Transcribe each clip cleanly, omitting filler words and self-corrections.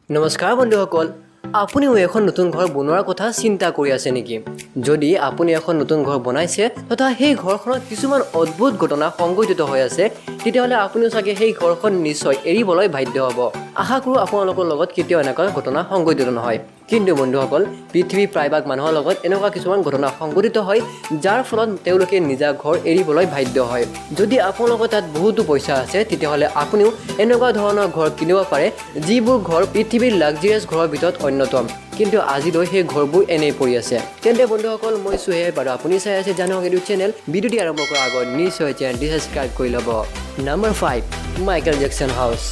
নমস্কাৰ বন্ধুসকল, আপুনিও এখন নতুন ঘৰ বনোৱাৰ কথা চিন্তা কৰি আছে নেকি? যদি আপুনি এখন নতুন ঘৰ বনাইছে তথা সেই ঘৰখনত কিছুমান অদ্ভুত ঘটনা সংঘটিত হৈ আছে, তেতিয়াহ'লে আপুনিও চাগে সেই ঘৰখন নিশ্চয় এৰিবলৈ বাধ্য হ'ব। আশা কৰোঁ আপোনালোকৰ লগত কেতিয়াও এনেকুৱা ঘটনা সংঘটিত নহয়। কিন্তু বন্ধুসকল, পৃথিৱীৰ প্ৰায়ভাগ মানুহৰ লগত এনেকুৱা কিছুমান ঘটনা সংঘটিত হয় যাৰ ফলত তেওঁলোকে নিজা ঘৰ এৰিবলৈ বাধ্য হয়। যদি আপোনালোকৰ তাত বহুতো পইচা আছে, তেতিয়াহ'লে আপুনিও এনেকুৱা ধৰণৰ ঘৰ কিনিব পাৰে যিবোৰ ঘৰ পৃথিৱীৰ লাক্সাৰিয়াছ ঘৰৰ ভিতৰত অন্যতম। কিন্তু আজিলৈ সেই ঘৰবোৰ এনেই পৰি আছে। তেন্তে বন্ধুসকল, মই চুহে বাৰু আপুনি চাই আছে জানক ইউটিউব চেনেল। ভিডিঅ'টি আৰম্ভ কৰাৰ আগত নিশ্চয় চেনেলটি ছাবস্ক্ৰাইব কৰি ল'ব। Number 5, Michael Jackson house.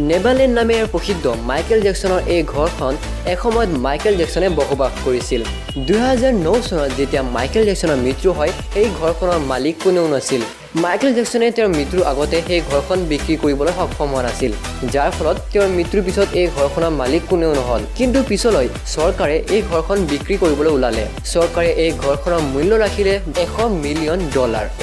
Neverland নামেৰে প্ৰসিদ্ধ মাইকেল জেকচনৰ এই ঘৰখন এসময়ত মাইকেল জেকচনে বসবাস কৰিছিল। 2009 চনত যেতিয়া মাইকেল জেকচনৰ মৃত্যু হয়, এই ঘৰখনৰ মালিক কোনেও নাছিল। মাইকেল জেকচনে তেওঁৰ মৃত্যুৰ আগতে সেই ঘৰখন বিক্ৰী কৰিবলৈ সক্ষম হোৱা নাছিল, যাৰ ফলত তেওঁৰ মৃত্যুৰ পিছত এই ঘৰখনৰ মালিক কোনেও নহ'ল। কিন্তু পিছলৈ চৰকাৰে এই ঘৰখন বিক্ৰী কৰিবলৈ ওলালে। চৰকাৰে এই ঘৰখনৰ মূল্য ৰাখিলে $100 মিলিয়ন।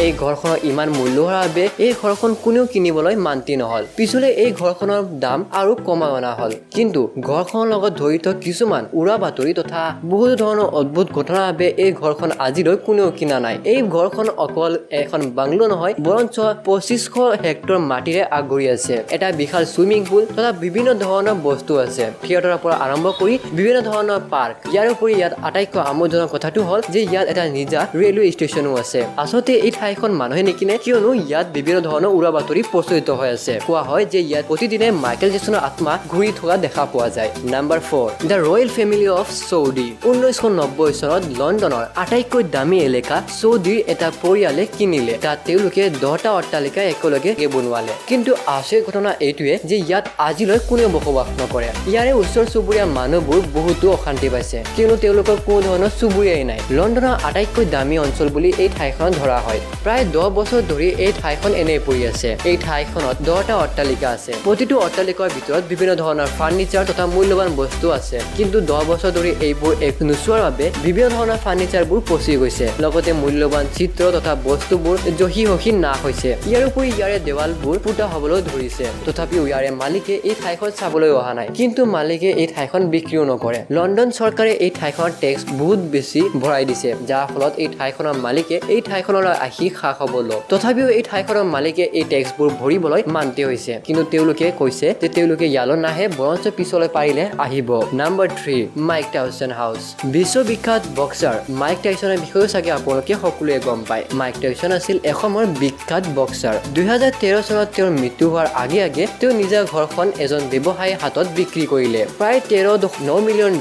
এই ঘৰখনৰ ইমান মূল্য হোৱাৰ বাবে এই ঘৰখন কোনেও কিনিবলৈ মান্তি নহ'ল। পিছলৈ এই ঘৰখনৰ দাম আৰু কমাই অনা হ'ল। কিন্তু ঘৰখনৰ লগত জড়িত কিছুমান উৰা বাতৰি তথা বহুতো ধৰণৰ অদ্ভুত ঘটনাৰ বাবে এই ঘৰখন আজিলৈ কোনেও কিনা নাই। এই ঘৰখন অকল এখন বাংলো নহয়, বৰঞ্চ 2500 হেক্টৰ মাটিৰে আগুৰি আছে। এটা বিশাল চুইমিং পুল তথা বিভিন্ন ধৰণৰ বস্তু আছে, থিয়েটাৰৰ পৰা আৰম্ভ কৰি বিভিন্ন ধৰণৰ পাৰ্ক। ইয়াৰ উপৰি ইয়াত আটাইতকৈ আমোদজনক কথাটো হ'ল যে ইয়াত এটা নিজা ৰেলৱে ষ্টেচনো আছে। আচলতে এই ঠাইখন মানুহে নিকিনে, কিয়নো ইয়াত বিভিন্ন ধৰণৰ উৰা বাতৰি প্ৰচলিত হৈ আছে। কোৱা হয় যে ইয়াত প্ৰতিদিনে মাইকেল জেকচনৰ আত্মা ঘূৰি থকা দেখা পোৱা যায়। Number 4, the royal family of Saudi. 1990 চনত লণ্ডনৰ আটাইতকৈ দামী এলেকা চৌদিৰ এটা পৰিয়ালে কিনিলে। তাত তেওঁলোকে 10টা অট্টালিকা একেলগে বনোৱালে। কিন্তু আচৰিত ঘটনা এইটোৱে যে ইয়াত আজিলৈ কোনেও বসবাস নকৰে। ইয়াৰে ওচৰ চুবুৰীয়া মানুহবোৰ বহুতো অশান্তি পাইছে, কিয়নো তেওঁলোকৰ কোনো ধৰণৰ চুবুৰীয়াই নাই। লণ্ডনৰ আটাইতকৈ দামী অঞ্চল বুলি এই ঠাইখন ধৰা হয়। প্ৰায় 10 বছৰ ধৰি এই ঠাইখন এনেই পৰি আছে। এই ঠাইখনত 10টা অট্টালিকা আছে। প্ৰতিটো অট্টালিকাৰ ভিতৰত বিভিন্ন ধৰণৰ ফাৰ্নিচাৰ তথা মূল্যৱান বস্তু আছে। কিন্তু 10 বছৰ ধৰি এইবোৰ নোচোৱাৰ বাবে বিভিন্ন ধৰণৰ ফাৰ্নিচাৰবোৰ পচি গৈছে। লগতে মূল্যৱান চিত্ৰ তথা বস্তুবোৰ জহি নাশ হৈছে। ইয়াৰ উপৰি ইয়াৰে দেৱালবোৰ ফুটা হ'বলৈ ধৰিছে। তথাপিও ইয়াৰে মালিকে এই ঠাইখন চাবলৈ অহা নাই। কিন্তু মালিকে এই ঠাইখন বিক্ৰীও নকৰে। লণ্ডন চৰকাৰে এই ঠাইখনৰ টেক্স বহুত বেছি ভৰাই দিছে, যাৰ ফলত এই ঠাইখনৰ মালিকে এই ঠাইখনলৈ আহি খা খবৰ লয়। তথাপিও এই ঠাইখনৰ মালিকে এই টেক্সবোৰ ভৰিবলৈ মান্তি হৈছে। কিন্তু তেওঁলোকে কৈছে যে তেওঁলোকে ইয়ালৈ নাহে, বৰঞ্চ পিছলৈ পাৰিলে আহিব। Number 3, Mike Tyson house. বিশ্ববিখ্যাত বক্সাৰ মাইক টাইছনৰ বিষয়েও চাগে আপোনালোকে সকলোৱে গম পায়। মাইক টাইছন আছিল এসময়ৰ বিখ্যাত বক্সাৰ। 2013 চনত তেওঁৰ মৃত্যু হোৱাৰ আগে আগে তেওঁ নিজা ঘৰখন এজন ব্যৱসায়ীৰ হাতত বিক্ৰী কৰিলে। প্ৰায় $13.9 মিলিয়ন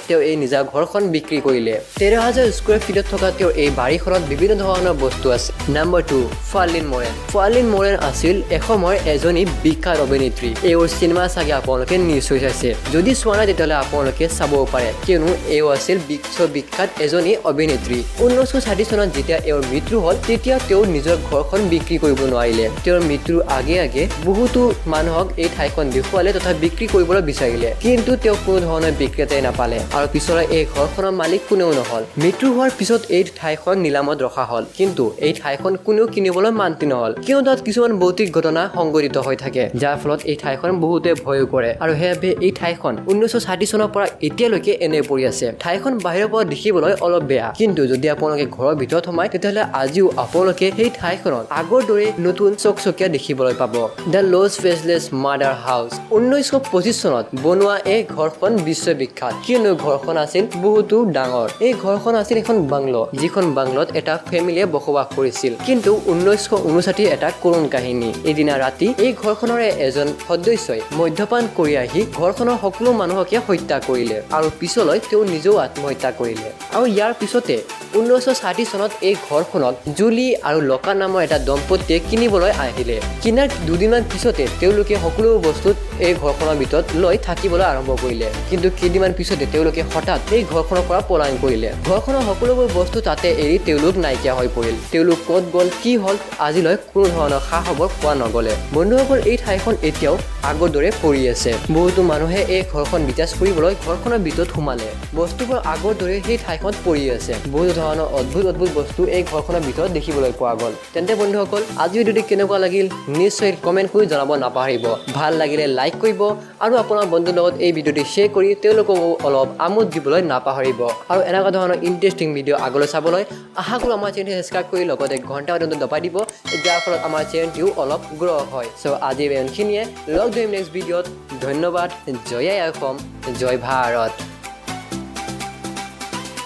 তেওঁ এই নিজা ঘৰখন বিক্ৰী কৰিলে। 13,000 স্কোৱাৰ ফিটত থকা তেওঁৰ এই বাৰীখনত বিভিন্ন ধৰণৰ বস্তু আছে। নম্বৰ 2, ফাৰ্লিন মৰেন। ফাৰ্লিন মৰেন আছিল এসময়ৰ এজনী বিখ্যাত অভিনেত্ৰী। এইবোৰ চিনেমা চাগে আপোনালোকে নিশ্চয় চাইছে। যদি চোৱা নাই তেতিয়াহ'লে আপোনালোকে চাবও পাৰে, কিয়নো এও আছিল বিশ্ববিখ্যাত এজনী অভিনেত্ৰী। 1960 চনত যেতিয়া এওঁৰ মৃত্যু হ'ল, তেতিয়া তেওঁ নিজৰ ঘৰখন বিক্ৰী কৰিব নোৱাৰিলে। তেওঁৰ মৃত্যুৰ আগে আগে বহুতো মানুহক এই ঠাইখন দেখুৱালে তথা বিক্ৰী কৰিবলৈ বিচাৰিলে, কিন্তু তেওঁ কোনো ধৰণৰ বিক্ৰেতাই নাপালে আৰু পিছলৈ এই ঘৰখনৰ মালিক কোনেও নহ'ল। মৃত্যু হোৱাৰ পিছত এই ঠাইখন নিলামত ৰখা হ'ল, কিন্তু এই ঠাইখন কোনেও কিনিবলৈ মান্তি নহ'ল, কিয়নো তাত কিছুমান ভৌতিক ঘটনা সংঘটিত হৈ থাকে, যাৰ ফলত এই ঠাইখন বহুতে ভয়ো কৰে। আৰু সেইবাবে এই ঠাইখন 1960 চনৰ পৰা এতিয়ালৈকে এনে পৰি আছে। ঠাইখন বাহিৰৰ পৰা দেখিবলৈ অলপ বেয়া, কিন্তু যদি আপোনালোকে ঘৰৰ ভিতৰত সোমায় তেতিয়াহ'লে আজিও আপোনালোকে সেই ঠাইখনত আগৰ দৰে নতুন চকচকীয়া দেখিবলৈ পাব। The Los Feliz murder house. 1925 চনত বনোৱা এই ঘৰখন বিশ্ববিখ্যাত, কিয়নো ঘৰখন আছিল বহুতো ডাঙৰ। এই ঘৰখন আছিল এখন বাংলো, যিখন বাংলোত এটা ফেমিলিয়ে বসবাস কৰিছিল। কিন্তু 1959 এটা কৰুণ কাহিনী। এদিনা ৰাতি এই ঘৰখনৰে এজন সদস্যই মদ্যপান কৰি আহি ঘৰখনৰ সকলো মানুহকে হত্যা কৰিলে আৰু পিছলৈ তেওঁ নিজেও আত্মহত্যা কৰিলে। আৰু ইয়াৰ পিছতে 1960 চনত এই ঘৰখনত জুলি আৰু লকা নামৰ এটা দম্পতীয়ে কিনিবলৈ আহিলে। কিনাৰ দুদিনমান পিছতে তেওঁলোকে সকলো বস্তু এই ঘৰখনৰ ভিতৰত লৈ থাকিবলৈ আৰম্ভ কৰিলে। কিন্তু কেইদিনমান পিছতে তেওঁলোকে হঠাৎ এই ঘৰখনৰ পৰা পলায়ন কৰিলে। ঘৰখনৰ সকলোবোৰ বস্তু তাতে এৰি তেওঁলোক নাইকিয়া হৈ পৰিল। তেওঁলোক ক'ত গ'ল, কি হ'ল, আজিলৈ কোনো ধৰণৰ খা খবৰ পোৱা নগ'লে। বন্ধুসকল, এই ঠাইখন এতিয়াও আগৰ দৰে পৰি আছে বহুতো মানুহে এই ঘৰখন বিটাচ কৰিবলৈ ঘৰখনৰ ভিতৰত সোমালে বস্তুবোৰ আগৰ দৰে সেই ঠাইখনত পৰি আছে বহুতো ধৰণৰ অদ্ভুত বস্তু এই ঘৰখনৰ ভিতৰত দেখিবলৈ পোৱা গ'ল তেন্তে বন্ধুসকল আজি ভিডিঅ'টো কেনেকুৱা লাগিল নিশ্চয় কমেণ্ট কৰি জনাব নাপাহৰিব ভাল লাগিলে লাইক কৰিব আৰু আপোনাৰ বন্ধুৰ লগত এই ভিডিঅ'টো শ্বেয়াৰ কৰি তেওঁলোককো অলপ আমোদ দিবলৈ নাপাহৰিব আৰু এনেকুৱা ধৰণৰ ইণ্টাৰেষ্টিং ভিডিঅ' আগলৈ চাবলৈ আশা কৰোঁ আমাৰ চেনেলটো ছাবস্ক্ৰাইব কৰি লগতে ঘণ্টা বাটনটো দবাই দিব যাৰ ফলত আমাৰ চেনেলটো অলপ গ্ৰ' হয় চ' আজি ইমানখিনিয়ে লগ ধৰিম নেক্সট ভিডিঅ'ত ধন্যবাদ জয় আই অসম জয় ভাৰত